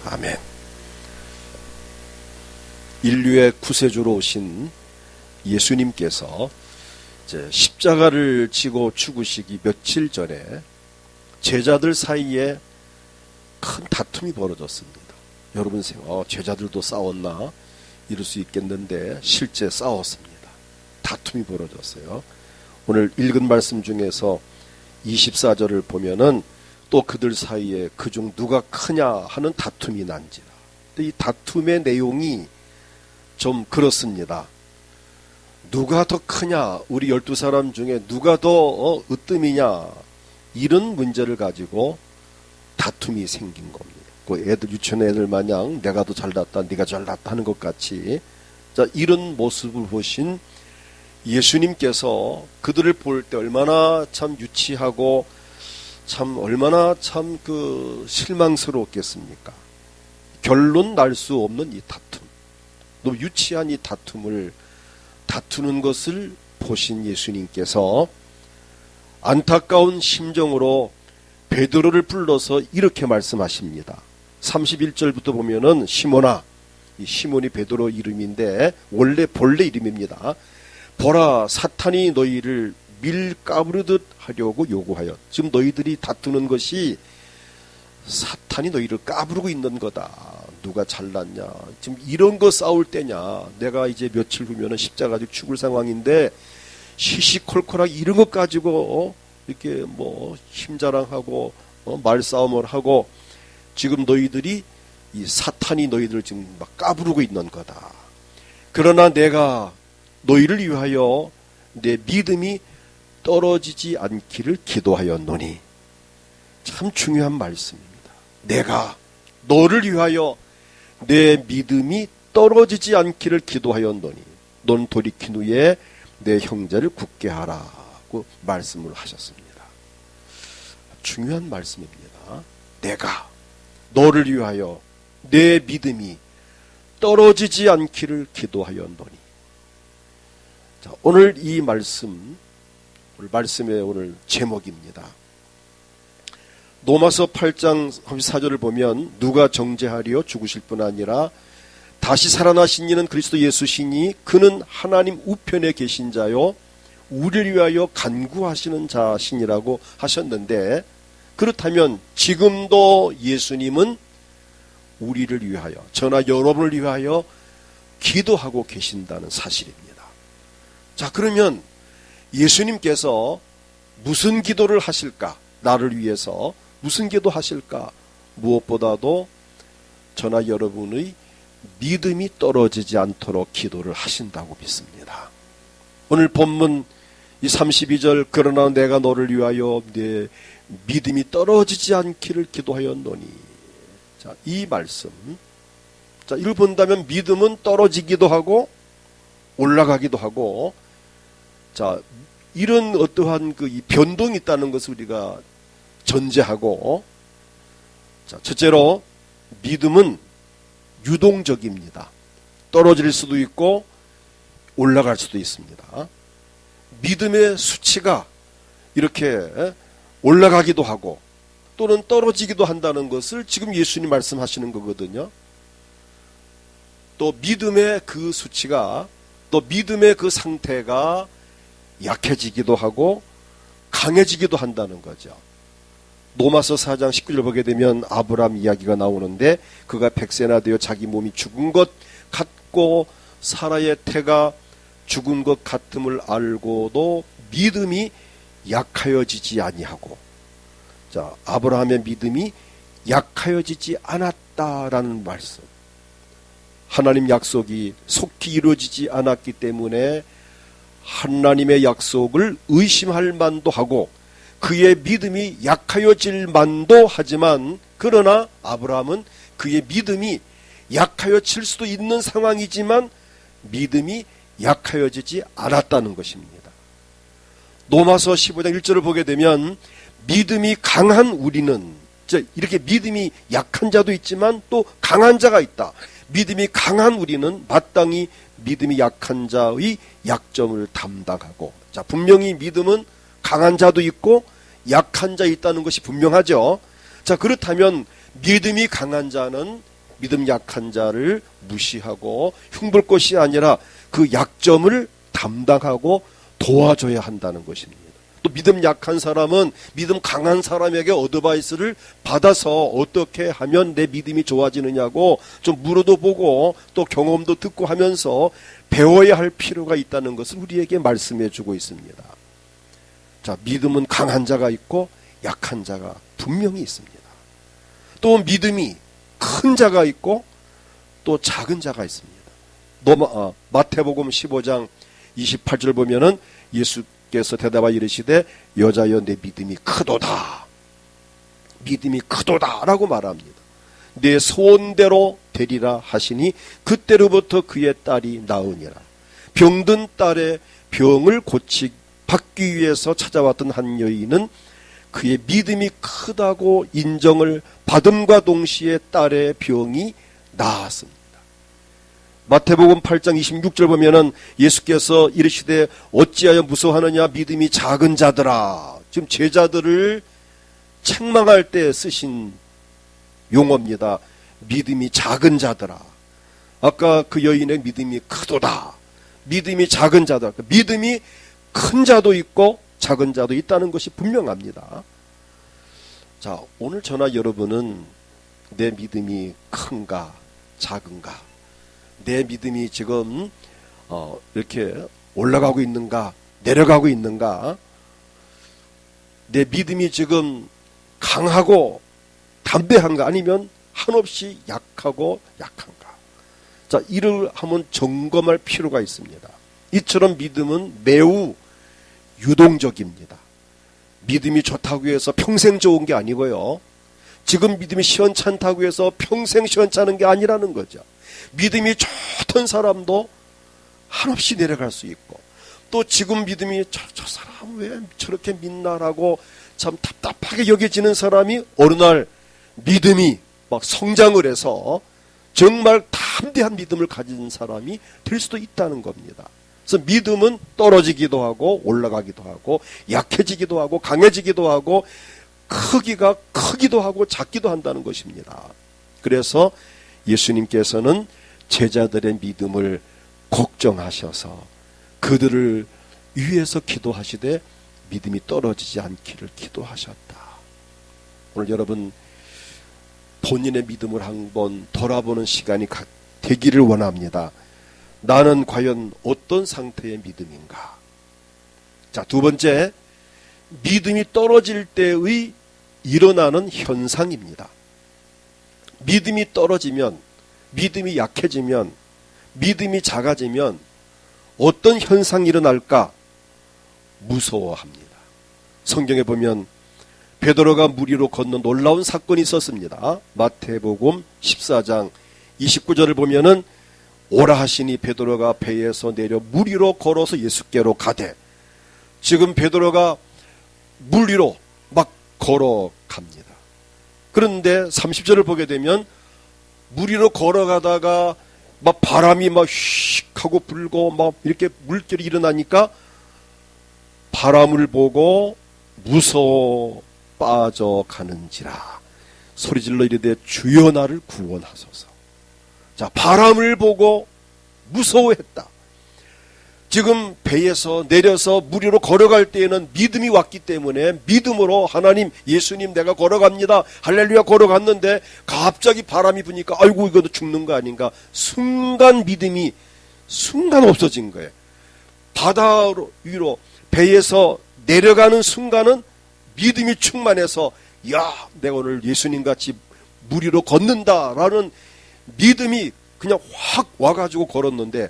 아멘. 인류의 구세주로 오신 예수님께서 이제 십자가를 지고 죽으시기 며칠 전에 제자들 사이에 큰 다툼이 벌어졌습니다. 여러분 생각, 제자들도 싸웠나? 이럴 수 있겠는데 실제 싸웠습니다. 다툼이 벌어졌어요. 오늘 읽은 말씀 중에서 24절을 보면은 또 그들 사이에 그중 누가 크냐 하는 다툼이 난지라. 이 다툼의 내용이 좀 그렇습니다. 누가 더 크냐, 우리 12사람 중에 누가 더 으뜸이냐, 이런 문제를 가지고 다툼이 생긴 겁니다. 그 애들, 유치원 애들 마냥 내가 더 잘났다, 네가 잘났다 하는 것 같이, 자, 이런 모습을 보신 예수님께서 그들을 볼 때 얼마나 참 유치하고 참 얼마나 참 실망스러웠겠습니까? 결론 날 수 없는 이 다툼, 너무 유치한 이 다툼을 다투는 것을 보신 예수님께서 안타까운 심정으로 베드로를 불러서 이렇게 말씀하십니다. 31절부터 보면은 시몬아, 이 시몬이 베드로 이름인데 원래 본래 이름입니다. 보라, 사탄이 너희를 밀 까부르듯 하려고 요구하여. 지금 너희들이 다투는 것이 사탄이 너희를 까부르고 있는 거다. 누가 잘났냐, 지금 이런 거 싸울 때냐. 내가 이제 며칠 후면은 십자가 가지고 죽을 상황인데 시시콜콜하게 이런 것 가지고 이렇게 뭐 힘자랑하고 말싸움을 하고 지금 너희들이 이 사탄이 너희들을 지금 막 까부르고 있는 거다. 그러나 내가 너희를 위하여 내 믿음이 떨어지지 않기를 기도하였노니. 참 중요한 말씀입니다. 내가 너를 위하여 내 믿음이 떨어지지 않기를 기도하였노니 넌 돌이킨 후에 내 형제를 굳게 하라고 말씀을 하셨습니다. 중요한 말씀입니다. 내가 너를 위하여 내 믿음이 떨어지지 않기를 기도하였노니. 자, 오늘 이 말씀, 오늘 말씀의 오늘 제목입니다. 로마서 8장 34절을 보면 누가 정죄하리요? 죽으실 뿐 아니라 다시 살아나신 이는 그리스도 예수시니 그는 하나님 우편에 계신 자요 우리를 위하여 간구하시는 자신이라고 하셨는데, 그렇다면 지금도 예수님은 우리를 위하여, 저나 여러분을 위하여 기도하고 계신다는 사실입니다. 자, 그러면 예수님께서 무슨 기도를 하실까? 나를 위해서 무슨 기도 하실까? 무엇보다도 저나 여러분의 믿음이 떨어지지 않도록 기도를 하신다고 믿습니다. 오늘 본문 이 32절, 그러나 내가 너를 위하여 내 믿음이 떨어지지 않기를 기도하였노니. 자, 이 말씀, 자, 이걸 본다면 믿음은 떨어지기도 하고 올라가기도 하고, 자, 이런 어떠한 이 변동이 있다는 것을 우리가 전제하고, 자, 첫째로 믿음은 유동적입니다. 떨어질 수도 있고 올라갈 수도 있습니다. 믿음의 수치가 이렇게 올라가기도 하고 또는 떨어지기도 한다는 것을 지금 예수님 말씀하시는 거거든요. 또 믿음의 그 수치가, 또 믿음의 그 상태가 약해지기도 하고 강해지기도 한다는 거죠. 로마서 4장 19절 보게 되면 아브라함 이야기가 나오는데, 그가 100세나 되어 자기 몸이 죽은 것 같고 사라의 태가 죽은 것 같음을 알고도 믿음이 약하여지지 아니하고, 자, 아브라함의 믿음이 약하여지지 않았다라는 말씀. 하나님 약속이 속히 이루어지지 않았기 때문에 하나님의 약속을 의심할 만도 하고 그의 믿음이 약하여질 만도 하지만, 그러나 아브라함은 그의 믿음이 약하여질 수도 있는 상황이지만 믿음이 약하여지지 않았다는 것입니다. 로마서 15장 1절을 보게 되면 믿음이 강한 우리는, 이렇게 믿음이 약한 자도 있지만 또 강한 자가 있다. 믿음이 강한 우리는 마땅히 믿음이 약한 자의 약점을 담당하고, 자, 분명히 믿음은 강한 자도 있고 약한 자 있다는 것이 분명하죠. 자, 그렇다면 믿음이 강한 자는 믿음 약한 자를 무시하고 흉볼 것이 아니라 그 약점을 담당하고 도와줘야 한다는 것입니다. 또 믿음 약한 사람은 믿음 강한 사람에게 어드바이스를 받아서 어떻게 하면 내 믿음이 좋아지느냐고 좀 물어도 보고 또 경험도 듣고 하면서 배워야 할 필요가 있다는 것을 우리에게 말씀해 주고 있습니다. 자, 믿음은 강한 자가 있고 약한 자가 분명히 있습니다. 또 믿음이 큰 자가 있고 또 작은 자가 있습니다. 마태복음 15장 28절 보면은 예수께서 대답하여 이르시되 여자여 내 믿음이 크도다. 믿음이 크도다 라고 말합니다. 내 소원대로 되리라 하시니 그때로부터 그의 딸이 나으니라. 병든 딸의 병을 받기 위해서 찾아왔던 한 여인은 그의 믿음이 크다고 인정을 받음과 동시에 딸의 병이 나았습니다. 마태복음 8장 26절 보면은 예수께서 이르시되 어찌하여 무서워하느냐 믿음이 작은 자들아. 지금 제자들을 책망할 때 쓰신 용어입니다. 믿음이 작은 자들아. 아까 그 여인의 믿음이 크도다. 믿음이 작은 자들아. 믿음이 큰 자도 있고 작은 자도 있다는 것이 분명합니다. 자, 오늘 저나 여러분은 내 믿음이 큰가 작은가, 내 믿음이 지금 이렇게 올라가고 있는가 내려가고 있는가, 내 믿음이 지금 강하고 담대한가 아니면 한없이 약하고 약한가. 자, 이를 한번 점검할 필요가 있습니다. 이처럼 믿음은 매우 유동적입니다. 믿음이 좋다고 해서 평생 좋은 게 아니고요. 지금 믿음이 시원찮다고 해서 평생 시원찮은 게 아니라는 거죠. 믿음이 좋던 사람도 한없이 내려갈 수 있고, 또 지금 믿음이 저 사람 왜 저렇게 믿나라고 참 답답하게 여겨지는 사람이 어느 날 믿음이 막 성장을 해서 정말 담대한 믿음을 가진 사람이 될 수도 있다는 겁니다. 그래서 믿음은 떨어지기도 하고 올라가기도 하고 약해지기도 하고 강해지기도 하고 크기도 하고 작기도 한다는 것입니다. 그래서 예수님께서는 제자들의 믿음을 걱정하셔서 그들을 위해서 기도하시되 믿음이 떨어지지 않기를 기도하셨다. 오늘 여러분 본인의 믿음을 한번 돌아보는 시간이 되기를 원합니다. 나는 과연 어떤 상태의 믿음인가? 자, 두 번째, 믿음이 떨어질 때의 일어나는 현상입니다. 믿음이 떨어지면, 믿음이 약해지면, 믿음이 작아지면 어떤 현상이 일어날까? 무서워합니다. 성경에 보면 베드로가 물 위로 걷는 놀라운 사건이 있었습니다. 마태복음 14장 29절을 보면은 오라 하시니 베드로가 배에서 내려 물 위로 걸어서 예수께로 가되, 지금 베드로가 물 위로 막 걸어갑니다. 그런데 30절을 보게 되면 물 위로 걸어가다가 막 바람이 막 휙 하고 불고 막 이렇게 물결이 일어나니까 바람을 보고 무서워 빠져가는지라 소리질러 이르되 주여 나를 구원하소서. 자, 바람을 보고 무서워했다. 지금 배에서 내려서 물 위로 걸어갈 때에는 믿음이 왔기 때문에 믿음으로 하나님, 예수님 내가 걸어갑니다. 할렐루야 걸어갔는데 갑자기 바람이 부니까 아이고 이것도 죽는 거 아닌가. 순간 믿음이 순간 없어진 거예요. 바다 위로 배에서 내려가는 순간은 믿음이 충만해서 야, 내가 오늘 예수님같이 물 위로 걷는다라는 믿음이 그냥 확 와가지고 걸었는데,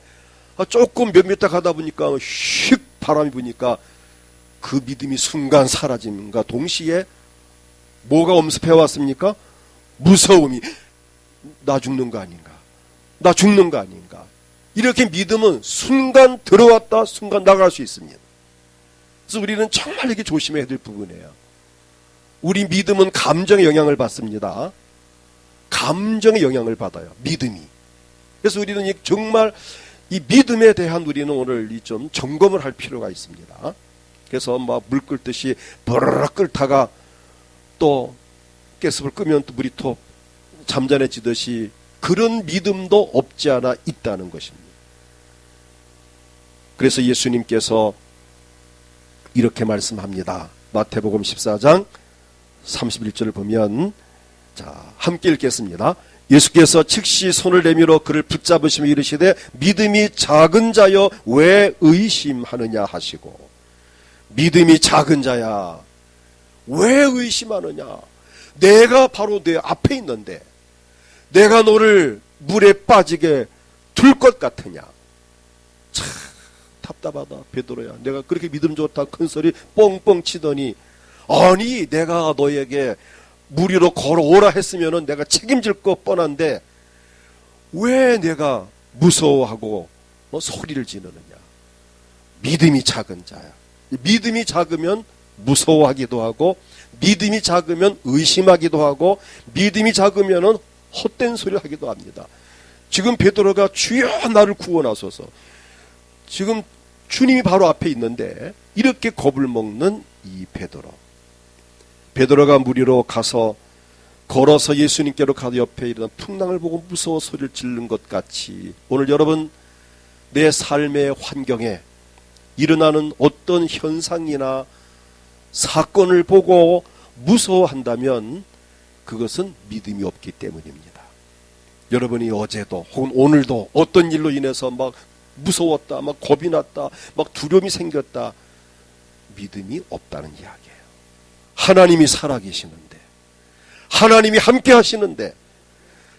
조금 몇 미터 가다 보니까 휙 바람이 부니까 그 믿음이 순간 사라짐과 동시에 뭐가 엄습해 왔습니까? 무서움이. 나 죽는 거 아닌가, 나 죽는 거 아닌가. 이렇게 믿음은 순간 들어왔다 순간 나갈 수 있습니다. 그래서 우리는 정말 이렇게 조심해야 될 부분이에요. 우리 믿음은 감정의 영향을 받습니다. 감정의 영향을 받아요, 믿음이. 그래서 우리는 정말 이 믿음에 대한 우리는 오늘 좀 점검을 할 필요가 있습니다. 그래서 막 물 끓듯이 버르륵 끓다가 또 가스불 끄면 또 물이 또 잠잠해지듯이 그런 믿음도 없지 않아 있다는 것입니다. 그래서 예수님께서 이렇게 말씀합니다. 마태복음 14장 31절을 보면, 자, 함께 읽겠습니다. 예수께서 즉시 손을 내밀어 그를 붙잡으시며 이르시되 믿음이 작은 자여 왜 의심하느냐 하시고. 믿음이 작은 자야 왜 의심하느냐. 내가 바로 내 앞에 있는데 내가 너를 물에 빠지게 둘 것 같으냐. 참 답답하다 베드로야. 내가 그렇게 믿음 좋다 큰 소리 뻥뻥 치더니, 아니 내가 너에게 물 위로 걸어오라 했으면은 내가 책임질 거 뻔한데 왜 내가 무서워하고 소리를 지르느냐. 믿음이 작은 자야. 믿음이 작으면 무서워하기도 하고, 믿음이 작으면 의심하기도 하고, 믿음이 작으면은 헛된 소리를 하기도 합니다. 지금 베드로가 주여 나를 구원하소서. 지금 주님이 바로 앞에 있는데 이렇게 겁을 먹는 이 베드로. 베드로가 물 위로 가서 걸어서 예수님께로 가서 옆에 일어난 풍랑을 보고 무서워 소리를 지르는 것 같이, 오늘 여러분 내 삶의 환경에 일어나는 어떤 현상이나 사건을 보고 무서워한다면 그것은 믿음이 없기 때문입니다. 여러분이 어제도 혹은 오늘도 어떤 일로 인해서 막 무서웠다, 막 겁이 났다, 막 두려움이 생겼다, 믿음이 없다는 이야기예요. 하나님이 살아계시는데, 하나님이 함께 하시는데,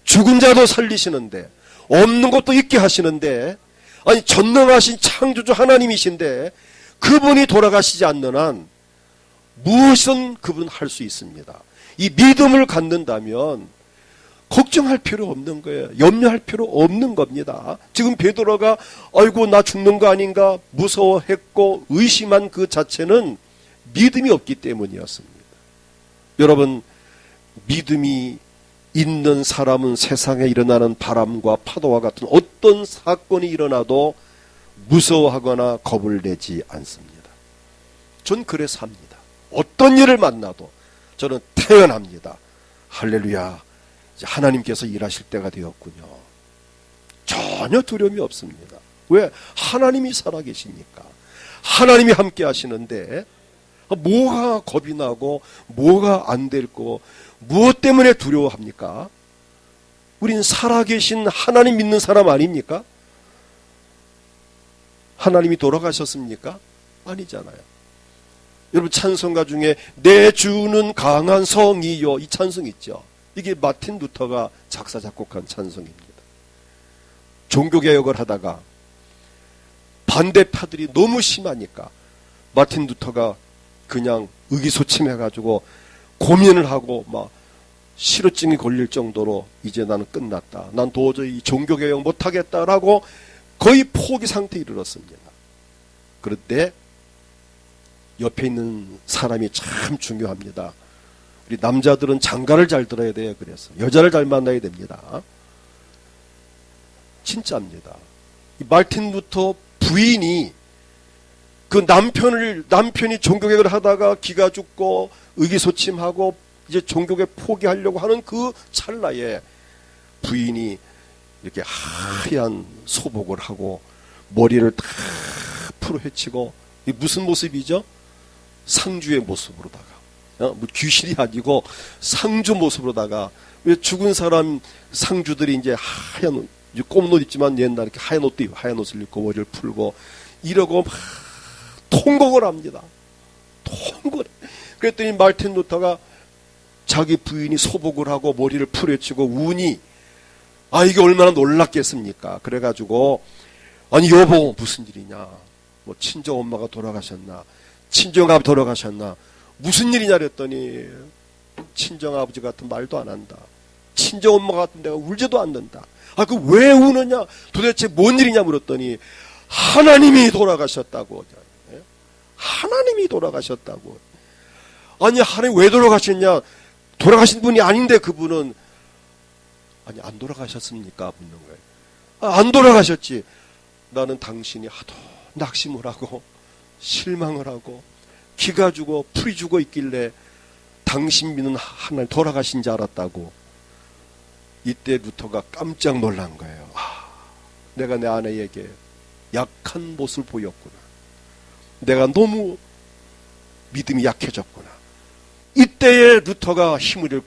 죽은 자도 살리시는데, 없는 것도 있게 하시는데, 아니 전능하신 창조주 하나님이신데 그분이 돌아가시지 않는 한 무엇은 그분 할 수 있습니다. 이 믿음을 갖는다면 걱정할 필요 없는 거예요. 염려할 필요 없는 겁니다. 지금 베드로가 아이고 나 죽는 거 아닌가 무서워했고 의심한 그 자체는 믿음이 없기 때문이었습니다. 여러분, 믿음이 있는 사람은 세상에 일어나는 바람과 파도와 같은 어떤 사건이 일어나도 무서워하거나 겁을 내지 않습니다. 전 그래서 합니다. 어떤 일을 만나도 저는 태어납니다. 할렐루야, 이제 하나님께서 일하실 때가 되었군요. 전혀 두려움이 없습니다. 왜? 하나님이 살아계시니까. 하나님이 함께 하시는데 뭐가 겁이 나고 뭐가 안 될 거, 무엇 때문에 두려워합니까? 우린 살아계신 하나님 믿는 사람 아닙니까? 하나님이 돌아가셨습니까? 아니잖아요. 여러분 찬송가 중에 내 주는 강한 성이요, 이 찬송 있죠. 이게 마틴 루터가 작사 작곡한 찬송입니다. 종교개혁을 하다가 반대파들이 너무 심하니까 마틴 루터가 그냥 의기소침해가지고 고민을 하고 막 실어증이 걸릴 정도로 이제 나는 끝났다, 난 도저히 종교개혁 못하겠다라고 거의 포기 상태에 이르렀습니다. 그런데 옆에 있는 사람이 참 중요합니다. 우리 남자들은 장가를 잘 들어야 돼요. 그래서 여자를 잘 만나야 됩니다. 진짜입니다. 이 마틴 루터 부인이 그 남편이 종교개혁을 하다가 기가 죽고 의기소침하고 이제 종교개혁 포기하려고 하는 그 찰나에 부인이 이렇게 하얀 소복을 하고 머리를 다 풀어헤치고, 이게 무슨 모습이죠? 상주의 모습으로다가, 뭐 귀신이 아니고 상주 모습으로다가, 왜 죽은 사람 상주들이 이제 하얀 검은 옷 입지만 옛날에 이렇게 하얀 옷도 입고 하얀 옷을 입고 머리를 풀고 이러고 막 통곡을 합니다. 통곡. 그랬더니 마틴 루터가 자기 부인이 소복을 하고 머리를 풀어헤치고 우니, 아 이게 얼마나 놀랐겠습니까? 그래가지고 아니 여보 무슨 일이냐, 뭐 친정 엄마가 돌아가셨나, 친정 아버지 돌아가셨나, 무슨 일이냐 그랬더니 친정 아버지 같은 말도 안 한다, 친정 엄마 같은 데가 울지도 않는다. 아 그 왜 우느냐, 도대체 뭔 일이냐 물었더니 하나님이 돌아가셨다고. 하나님이 돌아가셨다고. 아니 하나님 왜 돌아가셨냐, 돌아가신 분이 아닌데 그분은, 아니 안 돌아가셨습니까 묻는 거예요. 아, 안 돌아가셨지. 나는 당신이 하도 낙심을 하고 실망을 하고 기가 죽어 풀이 죽어 있길래 당신 믿는 하나님 돌아가신 줄 알았다고. 이때 루터가 깜짝 놀란 거예요. 내가 내 아내에게 약한 모습을 보였구나. 내가 너무 믿음이 약해졌구나. 이때에 루터가 힘을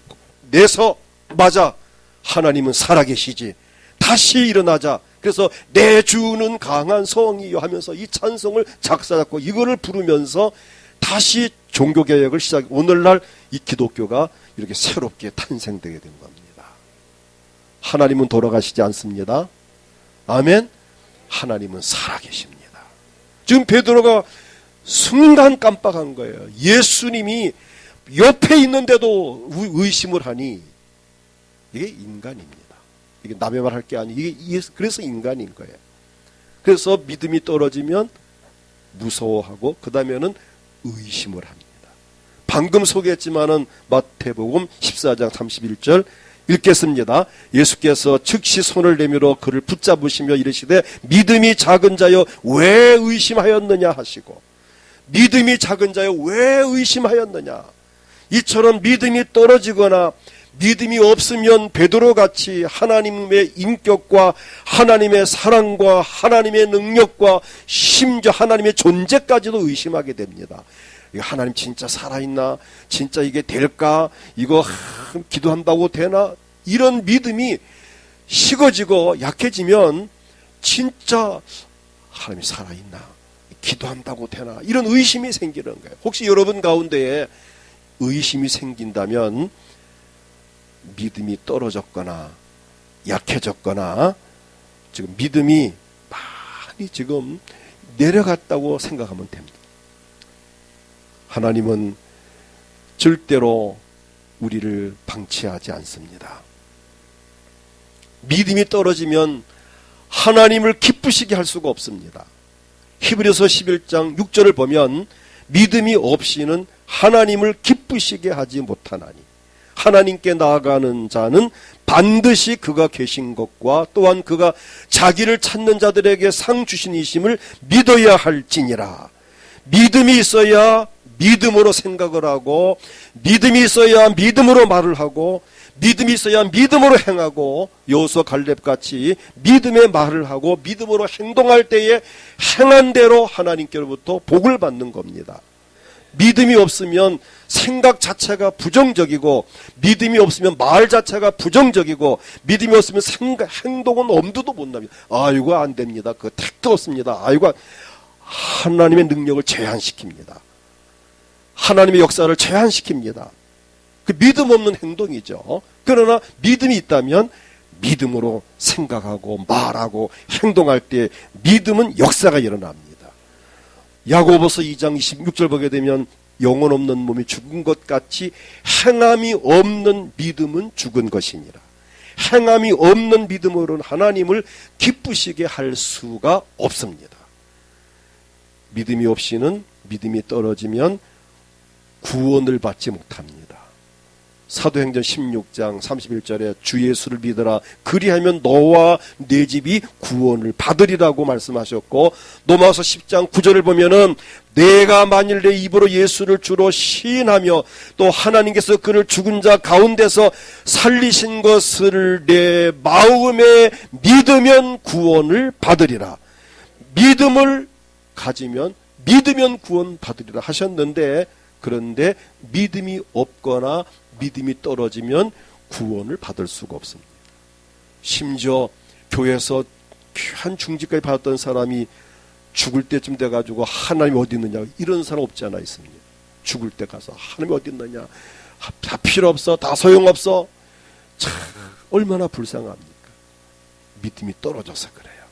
내서 맞아, 하나님은 살아계시지, 다시 일어나자. 그래서 내 주는 강한 성이요 하면서 이 찬송을 작사했고 이거를 부르면서 다시 종교개혁을 오늘날 이 기독교가 이렇게 새롭게 탄생되게 된 겁니다. 하나님은 돌아가시지 않습니다. 아멘. 하나님은 살아계십니다. 지금 베드로가 순간 깜빡한 거예요. 예수님이 옆에 있는데도 의심을 하니 이게 인간입니다. 이게 남의 말 할 게 아니고 이게 그래서 인간인 거예요. 그래서 믿음이 떨어지면 무서워하고 그 다음에는 의심을 합니다. 방금 소개했지만은 마태복음 14장 31절 읽겠습니다. 예수께서 즉시 손을 내밀어 그를 붙잡으시며 이르시되 믿음이 작은 자여 왜 의심하였느냐 하시고, 믿음이 작은 자여 왜 의심하였느냐. 이처럼 믿음이 떨어지거나 믿음이 없으면 베드로같이 하나님의 인격과 하나님의 사랑과 하나님의 능력과 심지어 하나님의 존재까지도 의심하게 됩니다. 하나님 진짜 살아있나? 진짜 이게 될까? 이거 기도한다고 되나? 이런 믿음이 식어지고 약해지면 진짜 하나님이 살아있나? 기도한다고 되나? 이런 의심이 생기는 거예요. 혹시 여러분 가운데에 의심이 생긴다면 믿음이 떨어졌거나 약해졌거나 지금 믿음이 많이 지금 내려갔다고 생각하면 됩니다. 하나님은 절대로 우리를 방치하지 않습니다. 믿음이 떨어지면 하나님을 기쁘시게 할 수가 없습니다. 히브리서 11장 6절을 보면 믿음이 없이는 하나님을 기쁘시게 하지 못하나니 하나님께 나아가는 자는 반드시 그가 계신 것과 또한 그가 자기를 찾는 자들에게 상 주신 이심을 믿어야 할지니라. 믿음이 있어야 믿음으로 생각을 하고, 믿음이 있어야 믿음으로 말을 하고, 믿음이 있어야 믿음으로 행하고, 여호수아 갈렙같이 믿음의 말을 하고 믿음으로 행동할 때에 행한 대로 하나님께로부터 복을 받는 겁니다. 믿음이 없으면 생각 자체가 부정적이고, 믿음이 없으면 말 자체가 부정적이고, 믿음이 없으면 행동은 엄두도 못 납니다. 이거 안 됩니다. 그 택도 없습니다. 이거 하나님의 능력을 제한시킵니다. 하나님의 역사를 제한시킵니다. 그 믿음 없는 행동이죠. 그러나 믿음이 있다면 믿음으로 생각하고 말하고 행동할 때 믿음은 역사가 일어납니다. 야고보서 2장 26절 보게 되면 영혼 없는 몸이 죽은 것 같이 행함이 없는 믿음은 죽은 것이니라. 행함이 없는 믿음으로는 하나님을 기쁘시게 할 수가 없습니다. 믿음이 없이는, 믿음이 떨어지면 구원을 받지 못합니다. 사도행전 16장 31절에 주 예수를 믿어라 그리하면 너와 네 집이 구원을 받으리라고 말씀하셨고, 로마서 10장 9절을 보면은 내가 만일 내 입으로 예수를 주로 시인하며 또 하나님께서 그를 죽은 자 가운데서 살리신 것을 내 마음에 믿으면 구원을 받으리라. 믿음을 가지면, 믿으면 구원 받으리라 하셨는데, 그런데 믿음이 없거나 믿음이 떨어지면 구원을 받을 수가 없습니다. 심지어 교회에서 귀한 중직까지 받았던 사람이 죽을 때쯤 돼가지고 하나님이 어디 있느냐, 이런 사람 없지 않아 있습니다. 죽을 때 가서 하나님이 어디 있느냐, 다 필요 없어, 다 소용없어. 참 얼마나 불쌍합니까? 믿음이 떨어져서 그래요.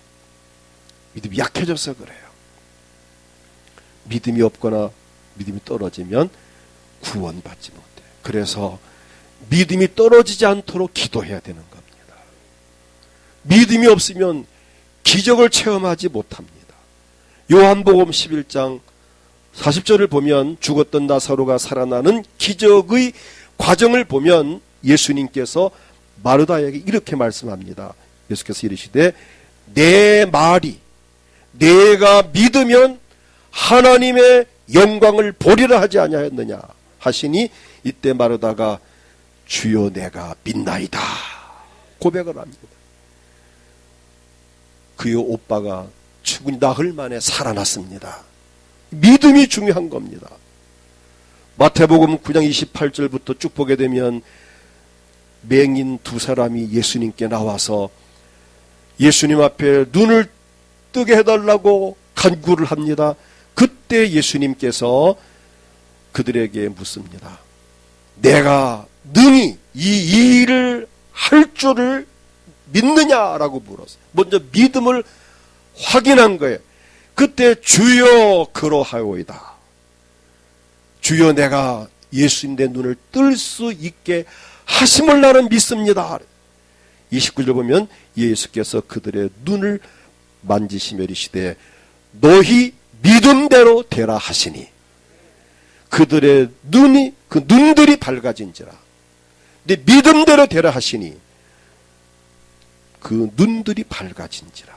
믿음이 약해져서 그래요. 믿음이 없거나 믿음이 떨어지면 구원받지 못해요. 그래서 믿음이 떨어지지 않도록 기도해야 되는 겁니다. 믿음이 없으면 기적을 체험하지 못합니다. 요한복음 11장 40절을 보면 죽었던 나사로가 살아나는 기적의 과정을 보면 예수님께서 마르다에게 이렇게 말씀합니다. 예수께서 이르시되 내 말이 내가 믿으면 하나님의 영광을 보리라 하지 아니하였느냐 하시니, 이때 마르다가 주여 내가 믿나이다 고백을 합니다. 그의 오빠가 죽은 나흘 만에 살아났습니다. 믿음이 중요한 겁니다. 마태복음 9장 28절부터 쭉 보게 되면 맹인 두 사람이 예수님께 나와서 예수님 앞에 눈을 뜨게 해달라고 간구를 합니다. 그때 예수님께서 그들에게 묻습니다. 내가 능히 이 일을 할 줄을 믿느냐라고 물었어요. 먼저 믿음을 확인한 거예요. 그때 주여 그러하오이다. 주여 내가 예수님 내 눈을 뜰 수 있게 하심을 나는 믿습니다. 29절 보면 예수께서 그들의 눈을 만지시며 이르시되 너희 믿음대로 되라 하시니 그들의 눈이 그 눈들이 밝아진지라. 근데 믿음대로 되라 하시니 그 눈들이 밝아진지라.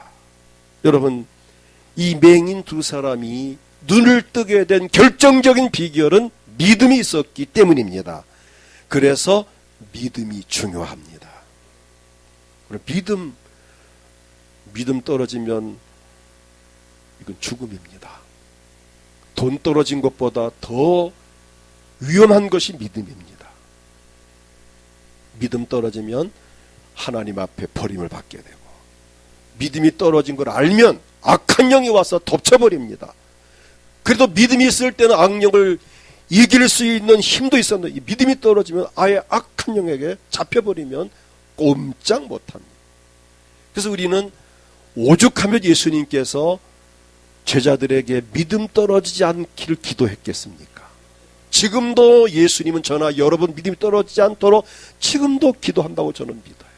여러분 이 맹인 두 사람이 눈을 뜨게 된 결정적인 비결은 믿음이 있었기 때문입니다. 그래서 믿음이 중요합니다. 믿음 떨어지면 이건 죽음입니다. 돈 떨어진 것보다 더 위험한 것이 믿음입니다. 믿음 떨어지면 하나님 앞에 버림을 받게 되고 믿음이 떨어진 걸 알면 악한 영이 와서 덮쳐버립니다. 그래도 믿음이 있을 때는 악령을 이길 수 있는 힘도 있었는데 믿음이 떨어지면 아예 악한 영에게 잡혀버리면 꼼짝 못합니다. 그래서 우리는 오죽하면 예수님께서 제자들에게 믿음 떨어지지 않기를 기도했겠습니까? 지금도 예수님은 저나 여러분 믿음이 떨어지지 않도록 지금도 기도한다고 저는 믿어요.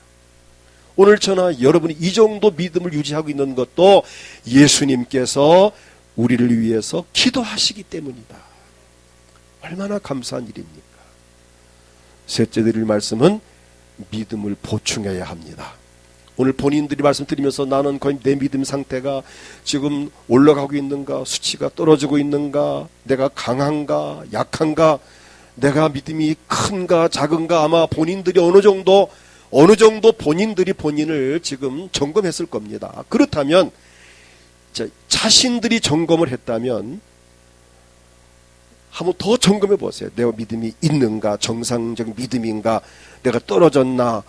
오늘 저나 여러분이 이 정도 믿음을 유지하고 있는 것도 예수님께서 우리를 위해서 기도하시기 때문이다. 얼마나 감사한 일입니까? 셋째 드릴 말씀은 믿음을 보충해야 합니다. 오늘 본인들이 말씀드리면서 나는 거의 내 믿음 상태가 지금 올라가고 있는가, 수치가 떨어지고 있는가, 내가 강한가, 약한가, 내가 믿음이 큰가, 작은가, 아마 본인들이 어느 정도 본인들이 본인을 지금 점검했을 겁니다. 그렇다면 자신들이 점검을 했다면 한번 더 점검해 보세요. 내가 믿음이 있는가, 정상적인 믿음인가, 내가 떨어졌나,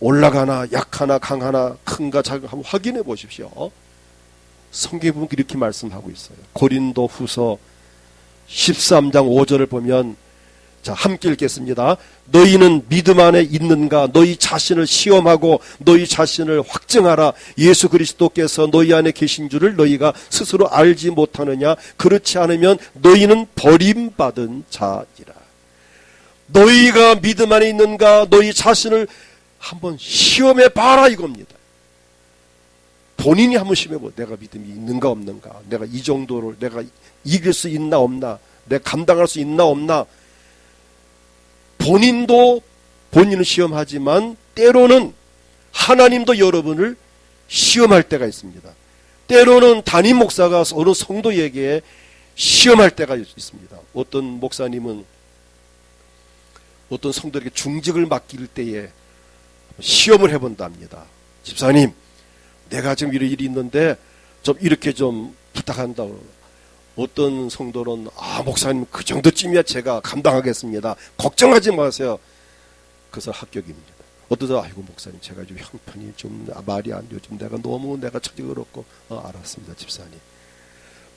올라가나, 약하나, 강하나, 큰가, 작은가 한번 확인해 보십시오. 성경에 보면 이렇게 말씀하고 있어요. 고린도 후서 13장 5절을 보면 자, 함께 읽겠습니다. 너희는 믿음 안에 있는가? 너희 자신을 시험하고 너희 자신을 확증하라. 예수 그리스도께서 너희 안에 계신 줄을 너희가 스스로 알지 못하느냐? 그렇지 않으면 너희는 버림받은 자이라. 너희가 믿음 안에 있는가? 너희 자신을 한번 시험해 봐라 이겁니다. 본인이 한번 시험해 봐. 내가 믿음이 있는가 없는가? 내가 이 정도를 내가 이길 수 있나 없나? 내가 감당할 수 있나 없나? 본인은 시험하지만 때로는 하나님도 여러분을 시험할 때가 있습니다. 때로는 담임 목사가 어느 성도에게 시험할 때가 있습니다. 어떤 목사님은 어떤 성도에게 중직을 맡길 때에 시험을 해본답니다. 집사님, 내가 지금 이런 일이 있는데 좀 이렇게 좀 부탁한다고. 어떤 성도는 목사님 그 정도쯤이야 제가 감당하겠습니다. 걱정하지 마세요. 그래서 합격입니다. 어떤 사람 아이고 목사님 제가 좀 형편이 좀 말이 안 돼요. 좀 내가 처지가 그렇고 알았습니다 집사님.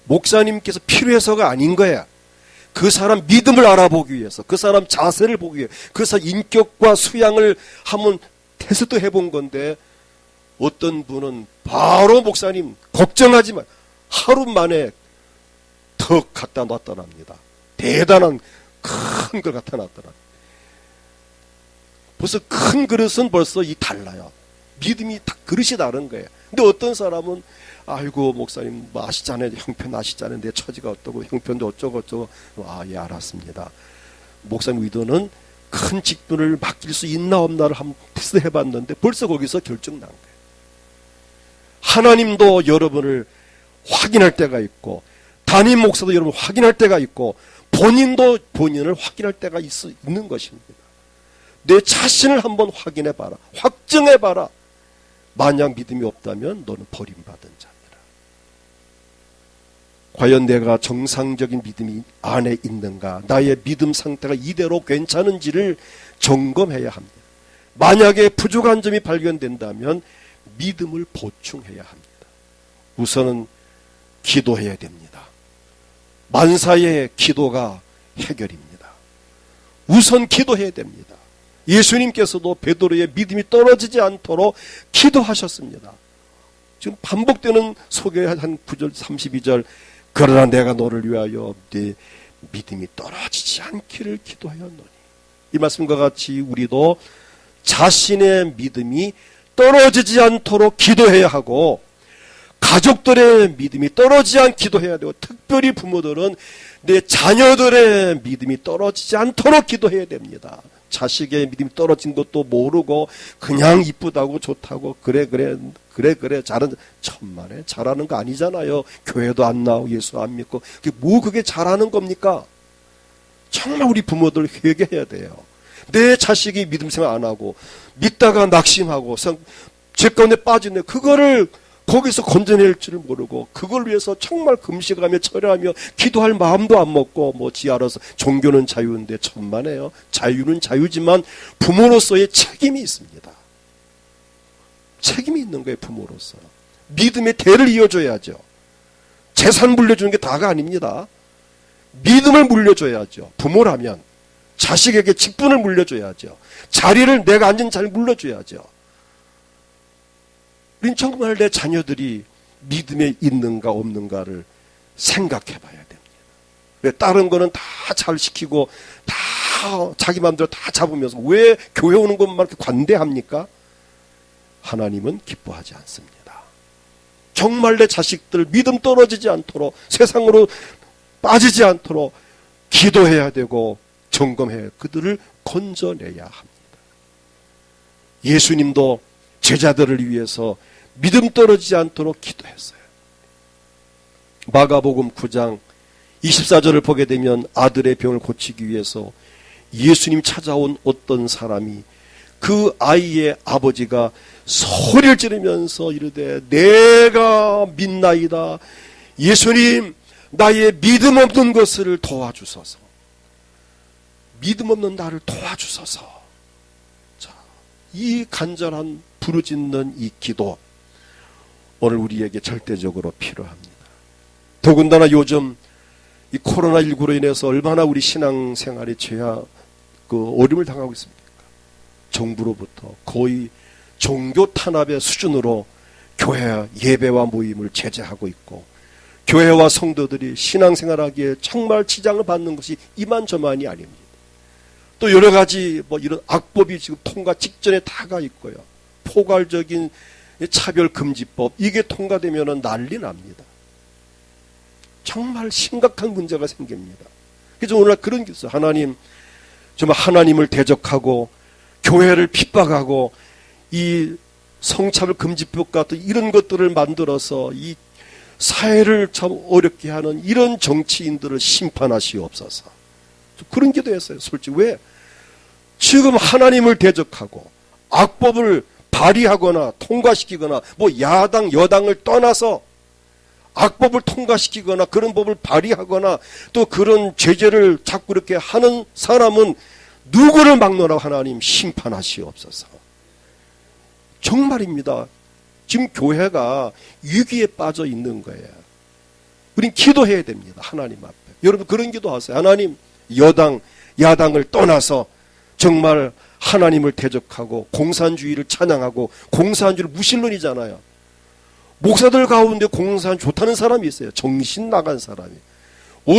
목사님께서 필요해서가 아닌 거야. 그 사람 믿음을 알아보기 위해서, 그 사람 자세를 보기 위해, 그 사람 인격과 수양을 한번 테스트 해본 건데 어떤 분은 바로 목사님 걱정하지 마. 하루 만에 턱 갖다 놨더랍니다. 대단한 큰 걸 갖다 놨더랍니다. 벌써 큰 그릇은 벌써 달라요. 믿음이 그릇이 다른 거예요. 근데 어떤 사람은 아이고 목사님 아시잖아요. 형편 아시잖아요. 내 처지가 어떠고 형편도 어쩌고 예 알았습니다. 목사님 의도는 큰 직분을 맡길 수 있나 없나를 한번 테스트 해봤는데 벌써 거기서 결정 난 거예요. 하나님도 여러분을 확인할 때가 있고 담임 목사도 여러분 확인할 때가 있고 본인도 본인을 확인할 때가 있는 것입니다. 내 자신을 한번 확인해봐라. 확증해봐라. 만약 믿음이 없다면 너는 버림받은 자니라. 과연 내가 정상적인 믿음이 안에 있는가? 나의 믿음 상태가 이대로 괜찮은지를 점검해야 합니다. 만약에 부족한 점이 발견된다면 믿음을 보충해야 합니다. 우선은 기도해야 됩니다. 만사의 기도가 해결입니다. 우선 기도해야 됩니다. 예수님께서도 베드로의 믿음이 떨어지지 않도록 기도하셨습니다. 지금 반복되는 소개한 9절 32절 그러나 내가 너를 위하여 네 믿음이 떨어지지 않기를 기도하였노니, 이 말씀과 같이 우리도 자신의 믿음이 떨어지지 않도록 기도해야 하고 가족들의 믿음이 떨어지지 않기도 해야 되고, 특별히 부모들은 내 자녀들의 믿음이 떨어지지 않도록 기도해야 됩니다. 자식의 믿음이 떨어진 것도 모르고 그냥 이쁘다고 좋다고 그래 잘하는, 천만에 잘하는 거 아니잖아요. 교회도 안 나오고 예수 안 믿고 그게 잘하는 겁니까? 정말 우리 부모들 회개해야 돼요. 내 자식이 믿음 생활 안 하고 믿다가 낙심하고 죄 가운데 빠지네, 그거를 거기서 건져낼 줄 모르고 그걸 위해서 정말 금식하며 철회하며 기도할 마음도 안 먹고 지 알아서 종교는 자유인데, 천만에요. 자유는 자유지만 부모로서의 책임이 있습니다. 책임이 있는 거예요. 부모로서 믿음의 대를 이어줘야죠. 재산 물려주는 게 다가 아닙니다. 믿음을 물려줘야죠. 부모라면 자식에게 직분을 물려줘야죠. 자리를, 내가 앉은 자리를 물려줘야죠. 우린 정말 내 자녀들이 믿음에 있는가 없는가를 생각해 봐야 됩니다. 왜 다른 거는 다 잘 시키고 다 자기 마음대로 다 잡으면서 왜 교회 오는 것만 이렇게 관대합니까? 하나님은 기뻐하지 않습니다. 정말 내 자식들 믿음 떨어지지 않도록, 세상으로 빠지지 않도록 기도해야 되고 점검해야, 그들을 건져내야 합니다. 예수님도 제자들을 위해서 믿음 떨어지지 않도록 기도했어요. 마가복음 9장 24절을 보게 되면 아들의 병을 고치기 위해서 예수님 찾아온 어떤 사람이, 그 아이의 아버지가 소리를 지르면서 이르되 내가 믿나이다. 예수님, 나의 믿음 없는 것을 도와주소서. 믿음 없는 나를 도와주소서. 자, 이 간절한 부르짖는 이 기도, 오늘 우리에게 절대적으로 필요합니다. 더군다나 요즘 이 코로나19로 인해서 얼마나 우리 신앙생활에 어려움을 당하고 있습니까? 정부로부터 거의 종교 탄압의 수준으로 교회 예배와 모임을 제재하고 있고, 교회와 성도들이 신앙생활하기에 정말 지장을 받는 것이 이만저만이 아닙니다. 또 여러 가지 이런 악법이 지금 통과 직전에 다가 있고요. 포괄적인 차별금지법, 이게 통과되면 난리 납니다. 정말 심각한 문제가 생깁니다. 그래서 오늘날 그런 게 있어요. 하나님, 정말 하나님을 대적하고 교회를 핍박하고 이 성차별금지법 같은 이런 것들을 만들어서 이 사회를 참 어렵게 하는 이런 정치인들을 심판하시옵소서. 그런 기도했어요. 솔직히 왜? 지금 하나님을 대적하고 악법을 발의하거나 통과시키거나 야당 여당을 떠나서 악법을 통과시키거나 그런 법을 발의하거나 또 그런 제재를 자꾸 이렇게 하는 사람은 누구를 막노라 하나님 심판하시옵소서. 정말입니다. 지금 교회가 위기에 빠져 있는 거예요. 우린 기도해야 됩니다. 하나님 앞에. 여러분 그런 기도하세요. 하나님, 여당 야당을 떠나서 정말 하나님을 대적하고 공산주의를 찬양하고, 공산주의를 무신론이잖아요. 목사들 가운데 공산 좋다는 사람이 있어요. 정신 나간 사람이.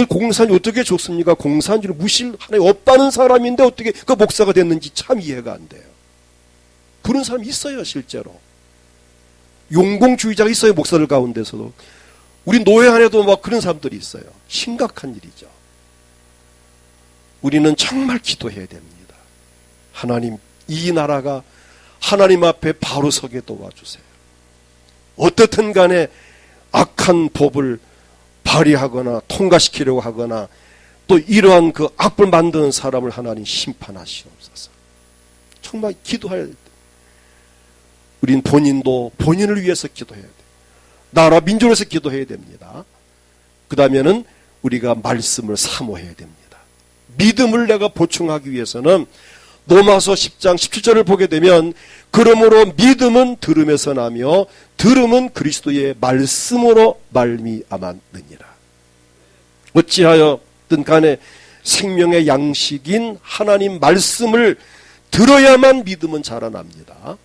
공산이 어떻게 좋습니까? 공산주의를 무신하에 없다는 사람인데 어떻게 그 목사가 됐는지 참 이해가 안 돼요. 그런 사람이 있어요. 실제로 용공주의자가 있어요. 목사들 가운데서도. 우리 노예 안에도 그런 사람들이 있어요. 심각한 일이죠. 우리는 정말 기도해야 됩니다. 하나님, 이 나라가 하나님 앞에 바로 서게 도와주세요. 어떻든 간에 악한 법을 발의하거나 통과시키려고 하거나 또 이러한 그 악을 만드는 사람을 하나님 심판하시옵소서. 정말 기도해야 돼. 우린 본인도 본인을 위해서 기도해야 돼. 나라 민족을 위해서 기도해야 됩니다. 그 다음에는 우리가 말씀을 사모해야 됩니다. 믿음을 내가 보충하기 위해서는 로마서 10장 17절을 보게 되면 그러므로 믿음은 들음에서 나며 들음은 그리스도의 말씀으로 말미암았느니라. 어찌하여든 간에 생명의 양식인 하나님 말씀을 들어야만 믿음은 자라납니다.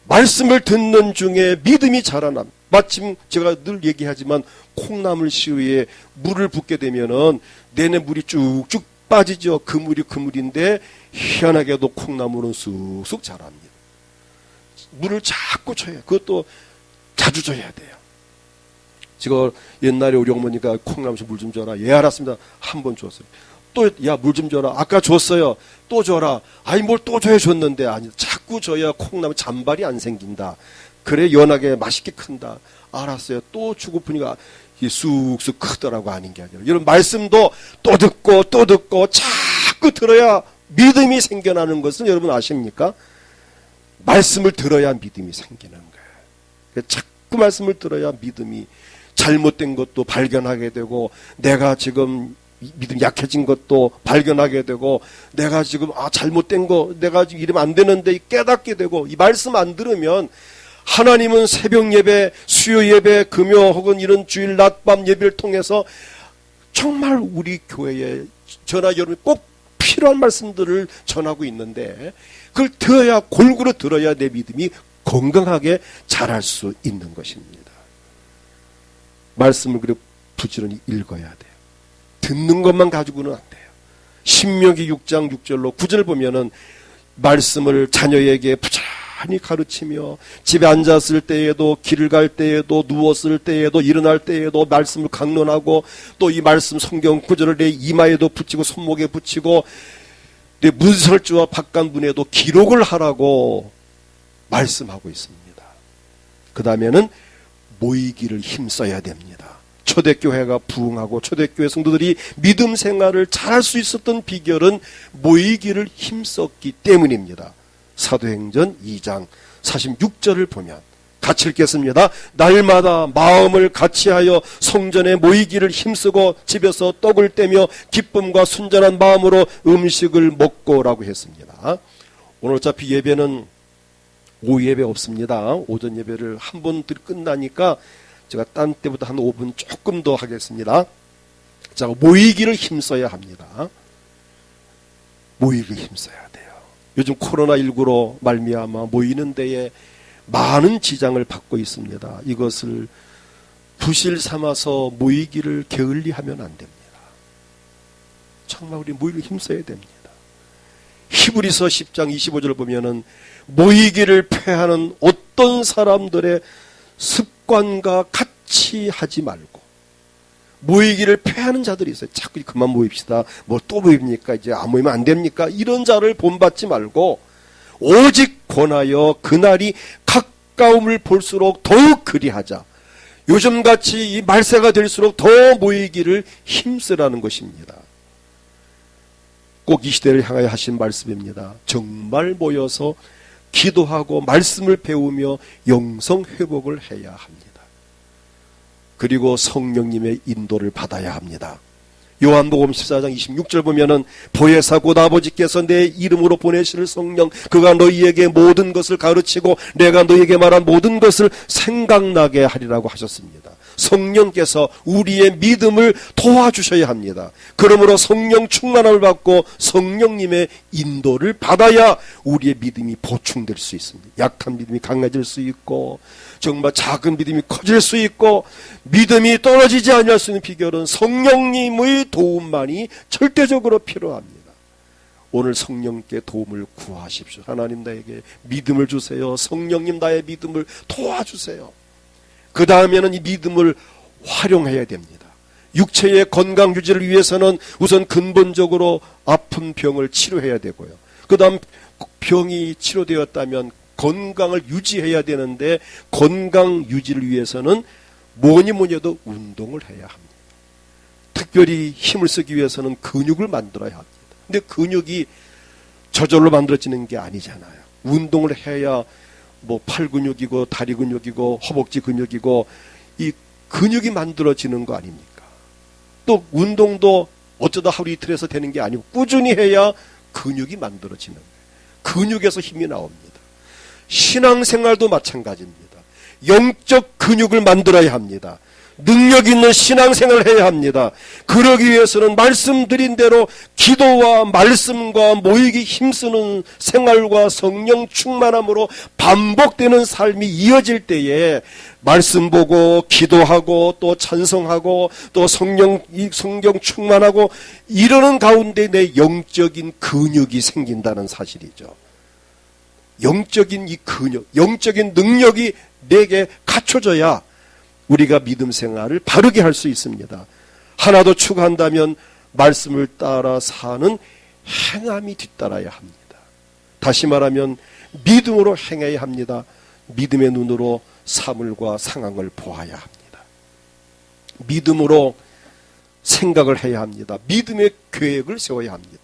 말씀을 듣는 중에 믿음이 자라납니다. 마침 제가 늘 얘기하지만 콩나물 시루에 물을 붓게 되면은 내내 물이 쭉쭉 빠지죠. 그물인데 희한하게도 콩나물은 쑥쑥 자랍니다. 물을 자꾸 줘야, 그것도 자주 줘야 돼요. 제가 옛날에 우리 어머니가 콩나물 물 좀 줘라. 예, 알았습니다. 한 번 줬어요. 또, 야, 물 좀 줘라. 아까 줬어요. 또 줘라. 아니, 뭘 또 줘야 줬는데. 아니, 자꾸 줘야 콩나물 잔발이 안 생긴다. 그래, 연하게 맛있게 큰다. 알았어요. 또 주고 보니까 쑥쑥 크더라고. 아닌 게 아니라. 이런 말씀도 또 듣고 자꾸 들어야 믿음이 생겨나는 것은 여러분 아십니까? 말씀을 들어야 믿음이 생기는 거예요. 자꾸 말씀을 들어야 믿음이, 잘못된 것도 발견하게 되고, 내가 지금 믿음이 약해진 것도 발견하게 되고, 내가 지금 잘못된 거, 내가 지금 이러면 안 되는데 깨닫게 되고, 이 말씀 안 들으면 하나님은 새벽 예배, 수요 예배, 금요 혹은 이런 주일 낮밤 예배를 통해서 정말 우리 교회에 저나 여러분이 꼭 필요한 말씀들을 전하고 있는데, 그걸 들어야, 골고루 들어야 내 믿음이 건강하게 자랄 수 있는 것입니다. 말씀을 그래 부지런히 읽어야 돼요. 듣는 것만 가지고는 안 돼요. 신명기 6장 6절로 9절 보면은 말씀을 자녀에게 부지런히 가르치며 집에 앉았을 때에도, 길을 갈 때에도, 누웠을 때에도, 일어날 때에도 말씀을 강론하고, 또 이 말씀 성경 구절을 내 이마에도 붙이고 손목에 붙이고 내 문설주와 바깥문에도 기록을 하라고 말씀하고 있습니다. 그 다음에는 모이기를 힘써야 됩니다. 초대교회가 부흥하고 초대교회 성도들이 믿음 생활을 잘할 수 있었던 비결은 모이기를 힘썼기 때문입니다. 사도행전 2장 46절을 보면 같이 읽겠습니다. 날마다 마음을 같이하여 성전에 모이기를 힘쓰고 집에서 떡을 떼며 기쁨과 순전한 마음으로 음식을 먹고라고 했습니다. 오늘 어차피 예배는 오후 예배 없습니다. 오전 예배를 한 번 끝나니까 제가 딴 때보다 한 5분 조금 더 하겠습니다. 자, 모이기를 힘써야 합니다. 모이기를 힘써야 돼요. 요즘 코로나19로 말미암아 모이는 데에 많은 지장을 받고 있습니다. 이것을 부실 삼아서 모이기를 게을리하면 안 됩니다. 정말 우리 모이기를 힘써야 됩니다. 히브리서 10장 25절을 보면은 모이기를 패하는 어떤 사람들의 습관과 같이 하지 말고, 모이기를 패하는 자들이 있어요. 자꾸 그만 모입시다. 뭐 또 모입니까? 이제 안 모이면 안 됩니까? 이런 자를 본받지 말고 오직 권하여 그날이 가까움을 볼수록 더욱 그리하자. 요즘같이 이 말세가 될수록 더 모이기를 힘쓰라는 것입니다. 꼭 이 시대를 향하여 하신 말씀입니다. 정말 모여서 기도하고 말씀을 배우며 영성 회복을 해야 합니다. 그리고 성령님의 인도를 받아야 합니다. 요한복음 14장 26절 보면은 보혜사 곧 아버지께서 내 이름으로 보내실 성령, 그가 너희에게 모든 것을 가르치고 내가 너희에게 말한 모든 것을 생각나게 하리라고 하셨습니다. 성령께서 우리의 믿음을 도와주셔야 합니다. 그러므로 성령 충만함을 받고 성령님의 인도를 받아야 우리의 믿음이 보충될 수 있습니다. 약한 믿음이 강해질 수 있고, 정말 작은 믿음이 커질 수 있고, 믿음이 떨어지지 않을 수 있는 비결은 성령님의 도움만이 절대적으로 필요합니다. 오늘 성령께 도움을 구하십시오. 하나님 나에게 믿음을 주세요. 성령님 나의 믿음을 도와주세요. 그 다음에는 이 믿음을 활용해야 됩니다. 육체의 건강 유지를 위해서는 우선 근본적으로 아픈 병을 치료해야 되고요. 그 다음 병이 치료되었다면 건강을 유지해야 되는데, 건강 유지를 위해서는 뭐니 해도 운동을 해야 합니다. 특별히 힘을 쓰기 위해서는 근육을 만들어야 합니다. 근데 근육이 저절로 만들어지는 게 아니잖아요. 운동을 해야 뭐 팔 근육이고 다리 근육이고 허벅지 근육이고 이 근육이 만들어지는 거 아닙니까? 또 운동도 어쩌다 하루 이틀 해서 되는 게 아니고 꾸준히 해야 근육이 만들어지는 거예요. 근육에서 힘이 나옵니다. 신앙생활도 마찬가지입니다. 영적 근육을 만들어야 합니다. 능력 있는 신앙생활을 해야 합니다. 그러기 위해서는 말씀드린 대로 기도와 말씀과 모이기 힘쓰는 생활과 성령 충만함으로 반복되는 삶이 이어질 때에 말씀 보고 기도하고 또 찬송하고 또 성경 충만하고 이러는 가운데 내 영적인 근육이 생긴다는 사실이죠. 영적인 이 근육, 영적인 능력이 내게 갖춰져야 우리가 믿음 생활을 바르게 할 수 있습니다. 하나 더 추가한다면 말씀을 따라 사는 행함이 뒤따라야 합니다. 다시 말하면 믿음으로 행해야 합니다. 믿음의 눈으로 사물과 상황을 보아야 합니다. 믿음으로 생각을 해야 합니다. 믿음의 계획을 세워야 합니다.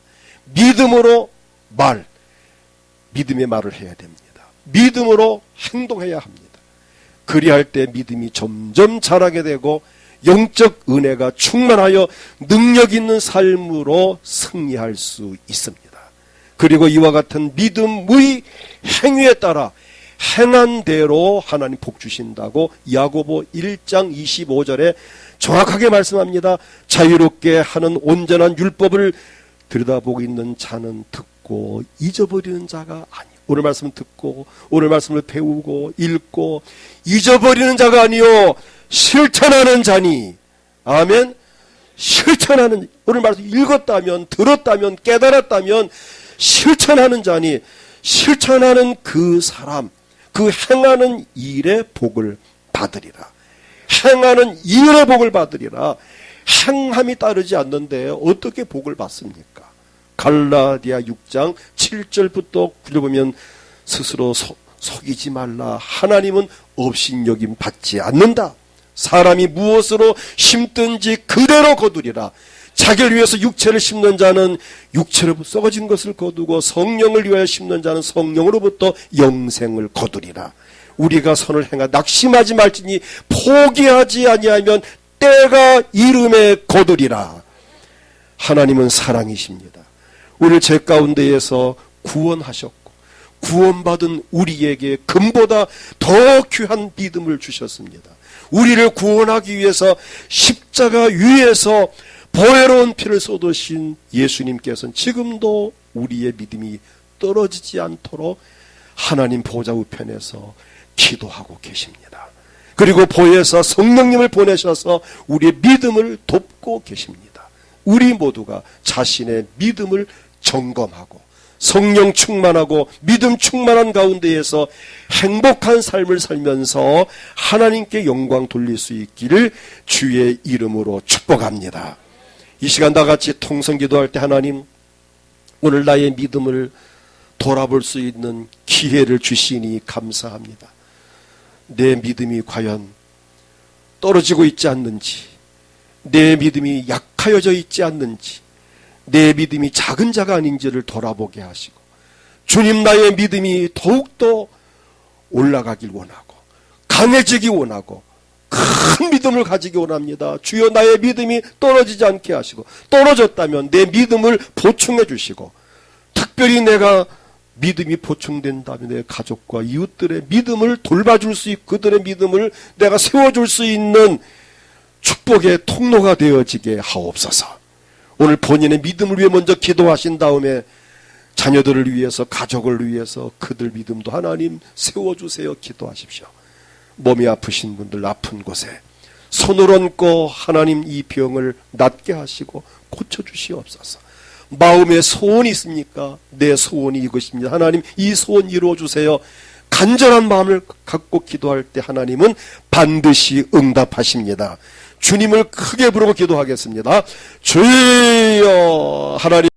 믿음으로 믿음의 말을 해야 됩니다. 믿음으로 행동해야 합니다. 그리할 때 믿음이 점점 자라게 되고 영적 은혜가 충만하여 능력 있는 삶으로 승리할 수 있습니다. 그리고 이와 같은 믿음의 행위에 따라 행한 대로 하나님 복 주신다고 야고보 1장 25절에 정확하게 말씀합니다. 자유롭게 하는 온전한 율법을 들여다보고 있는 자는 듣고 잊어버리는 자가 아니요. 오늘 말씀을 듣고 오늘 말씀을 배우고 읽고 잊어버리는 자가 아니요 실천하는 자니. 아멘. 실천하는, 오늘 말씀 읽었다면 들었다면 깨달았다면 실천하는 자니, 실천하는 그 사람, 그 행하는 일의 복을 받으리라. 행하는 일의 복을 받으리라. 행함이 따르지 않는데 어떻게 복을 받습니까? 갈라디아 6장 7절부터 굴려보면 스스로 속이지 말라. 하나님은 업신여김 받지 않는다. 사람이 무엇으로 심든지 그대로 거두리라. 자기를 위해서 육체를 심는 자는 육체로 썩어진 것을 거두고 성령을 위하여 심는 자는 성령으로부터 영생을 거두리라. 우리가 선을 행하 낙심하지 말지니 포기하지 아니하면 때가 이름에 거두리라. 하나님은 사랑이십니다. 우리를 죄 가운데에서 구원하셨고 구원받은 우리에게 금보다 더 귀한 믿음을 주셨습니다. 우리를 구원하기 위해서 십자가 위에서 보혜로운 피를 쏟으신 예수님께서는 지금도 우리의 믿음이 떨어지지 않도록 하나님 보좌 우편에서 기도하고 계십니다. 그리고 보혜사 성령님을 보내셔서 우리의 믿음을 돕고 계십니다. 우리 모두가 자신의 믿음을 점검하고 성령 충만하고 믿음 충만한 가운데에서 행복한 삶을 살면서 하나님께 영광 돌릴 수 있기를 주의 이름으로 축복합니다. 이 시간 다 같이 통성 기도할 때 하나님, 오늘 나의 믿음을 돌아볼 수 있는 기회를 주시니 감사합니다. 내 믿음이 과연 떨어지고 있지 않는지, 내 믿음이 약하여져 있지 않는지, 내 믿음이 작은 자가 아닌지를 돌아보게 하시고, 주님 나의 믿음이 더욱더 올라가길 원하고 강해지기 원하고 큰 믿음을 가지기 원합니다. 주여 나의 믿음이 떨어지지 않게 하시고, 떨어졌다면 내 믿음을 보충해 주시고, 특별히 내가 믿음이 보충된다면 내 가족과 이웃들의 믿음을 돌봐줄 수 있고 그들의 믿음을 내가 세워줄 수 있는 축복의 통로가 되어지게 하옵소서. 오늘 본인의 믿음을 위해 먼저 기도하신 다음에 자녀들을 위해서, 가족을 위해서 그들 믿음도 하나님 세워주세요 기도하십시오. 몸이 아프신 분들 아픈 곳에 손을 얹고 하나님 이 병을 낫게 하시고 고쳐주시옵소서. 마음에 소원이 있습니까? 내 소원이 이것입니다. 하나님 이 소원 이루어주세요. 간절한 마음을 갖고 기도할 때 하나님은 반드시 응답하십니다. 주님을 크게 부르고 기도하겠습니다. 주여. 하나님